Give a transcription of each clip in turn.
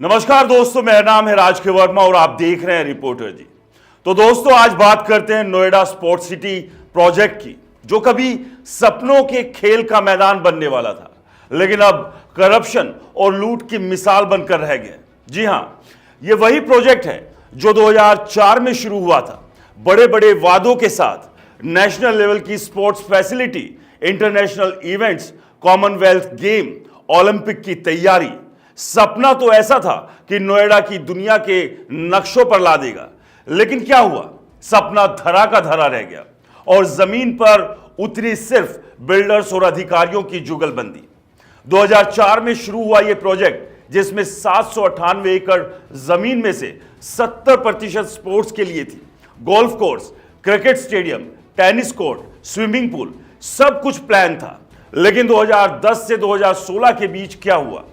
नमस्कार दोस्तों, मेरा नाम है राज के वर्मा और आप देख रहे हैं रिपोर्टर जी। तो दोस्तों, आज बात करते हैं नोएडा स्पोर्ट्स सिटी प्रोजेक्ट की, जो कभी सपनों के खेल का मैदान बनने वाला था, लेकिन अब करप्शन और लूट की मिसाल बनकर रह गया। जी हां, ये वही प्रोजेक्ट है जो 2004 में शुरू हुआ था, बड़े बड़े वादों के साथ, नेशनल लेवल की sports facility, international events, Commonwealth game, Olympic की तैयारी। सपना तो ऐसा था कि नोएडा की दुनिया के नक्शों पर ला देगा, लेकिन क्या हुआ? सपना धरा का धरा रह गया और जमीन पर उतरी सिर्फ बिल्डर्स और अधिकारियों की जुगलबंदी। 2004 में शुरू हुआ यह प्रोजेक्ट, जिसमें 798 एकड़ जमीन में से 70% स्पोर्ट्स के लिए थी। Golf course, cricket stadium, tennis court, swimming pool, सब कुछ प्लान था। लेकिन 2010 से 2016 के बीच क्या हुआ?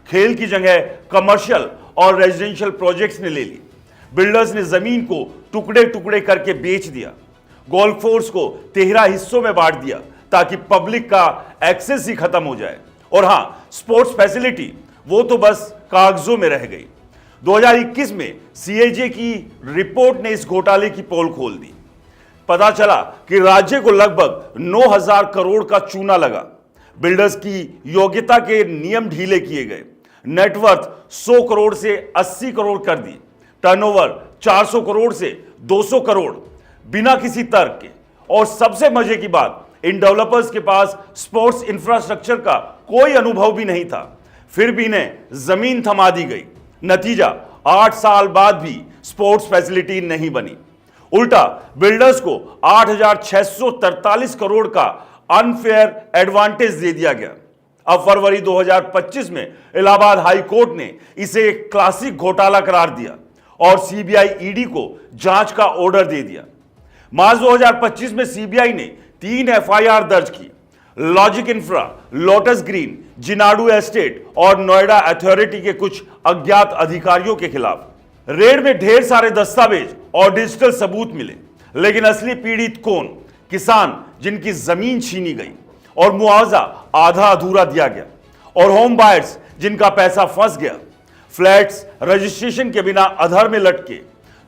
खेल की जगह कमर्शियल और रेजिडेंशियल प्रोजेक्ट्स ने ले ली। बिल्डर्स ने जमीन को टुकड़े टुकड़े करके बेच दिया, गोल्फ कोर्स को 13 हिस्सों में बांट दिया ताकि पब्लिक का एक्सेस ही खत्म हो जाए। और हां, स्पोर्ट्स फैसिलिटी वो तो बस कागजों में रह गई। 2021 में सीएजे की रिपोर्ट ने इस घोटाले की पोल खोल दी। पता चला कि राज्य को लगभग 9,000 करोड़ का चूना लगा। बिल्डर्स की योग्यता के नियम ढीले किए गए, नेटवर्थ 100 करोड़ से 80 करोड़ कर दी, टर्नओवर 400 करोड़ से 200 करोड़, बिना किसी तर्क के। और सबसे मजे की बात, इन डेवलपर्स के पास स्पोर्ट्स इंफ्रास्ट्रक्चर का कोई अनुभव भी नहीं था, फिर भी इन्हें जमीन थमा दी गई। नतीजा, 8 साल बाद भी स्पोर्ट्स फैसिलिटी नहीं बनी। उल्टा बिल्डर्स को 8,643 करोड़ का अनफेयर एडवांटेज दे दिया गया। अब फरवरी 2025 में इलाहाबाद हाई कोर्ट ने इसे एक क्लासिक घोटाला करार दिया और सीबीआई ईडी को जांच का ऑर्डर दे दिया। मार्च 2025 में सीबीआई ने 3 एफआईआर दर्ज की, logic infra, lotus green, Xanadu estate और नोएडा अथॉरिटी के कुछ अज्ञात अधिकारियों के खिलाफ। रेड में ढेर सारे दस्तावेज और डिजिटल सबूत मिले, लेकिन असली पीड़ित कौन? किसान जिनकी जमीन छीनी गई और मुआवजा आधा अधूरा दिया गया, और होम बायर्स जिनका पैसा फंस गया, फ्लैट्स रजिस्ट्रेशन के बिना अधर में लटके।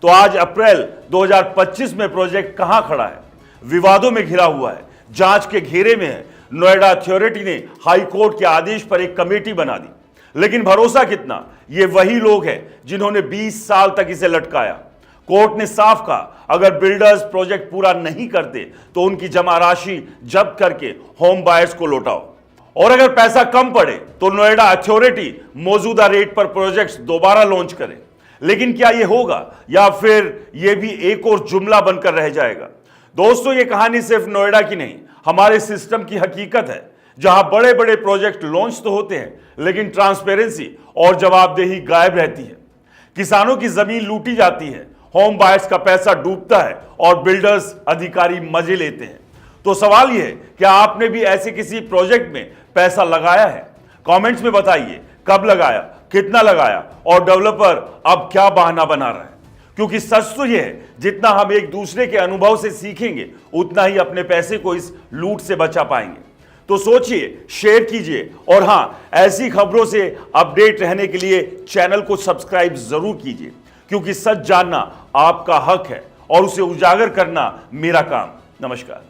तो आज अप्रैल 2025 में प्रोजेक्ट कहां खड़ा है? विवादों में घिरा हुआ है, जांच के घेरे में है। नोएडा अथॉरिटी ने हाई कोर्ट के आदेश पर एक कमेटी बना दी, लेकिन भरोसा कितना? ये वही लोग हैं जिन्होंने 20 साल तक इसे लटकाया। कोर्ट ने साफ कहा, अगर बिल्डर्स प्रोजेक्ट पूरा नहीं करते तो उनकी जमा राशि जब्त करके होम बायर्स को लौटाओ, और अगर पैसा कम पड़े तो नोएडा अथॉरिटी मौजूदा रेट पर प्रोजेक्ट्स दोबारा लॉन्च करे। लेकिन क्या यह होगा, या फिर यह भी एक और जुमला बनकर रह जाएगा? दोस्तों, यह कहानी सिर्फ नोएडा की नहीं, हमारे सिस्टम की हकीकत है, जहां बड़े बड़े प्रोजेक्ट लॉन्च तो होते हैं, लेकिन ट्रांसपेरेंसी और जवाबदेही गायब रहती है। किसानों की जमीन लूटी जाती है, होम बायर्स का पैसा डूबता है और बिल्डर्स अधिकारी मजे लेते हैं। तो सवाल यह है, क्या आपने भी ऐसे किसी प्रोजेक्ट में पैसा लगाया है? कमेंट्स में बताइए, कब लगाया, कितना लगाया, और डेवलपर अब क्या बहाना बना रहा है। क्योंकि सच तो यह है, जितना हम एक दूसरे के अनुभव से सीखेंगे, उतना ही अपने पैसे को इस लूट से बचा पाएंगे। तो सोचिए, शेयर कीजिए, और हां, ऐसी खबरों से अपडेट रहने के लिए चैनल को सब्सक्राइब जरूर कीजिए, क्योंकि सच जानना आपका हक है और उसे उजागर करना मेरा काम। नमस्कार।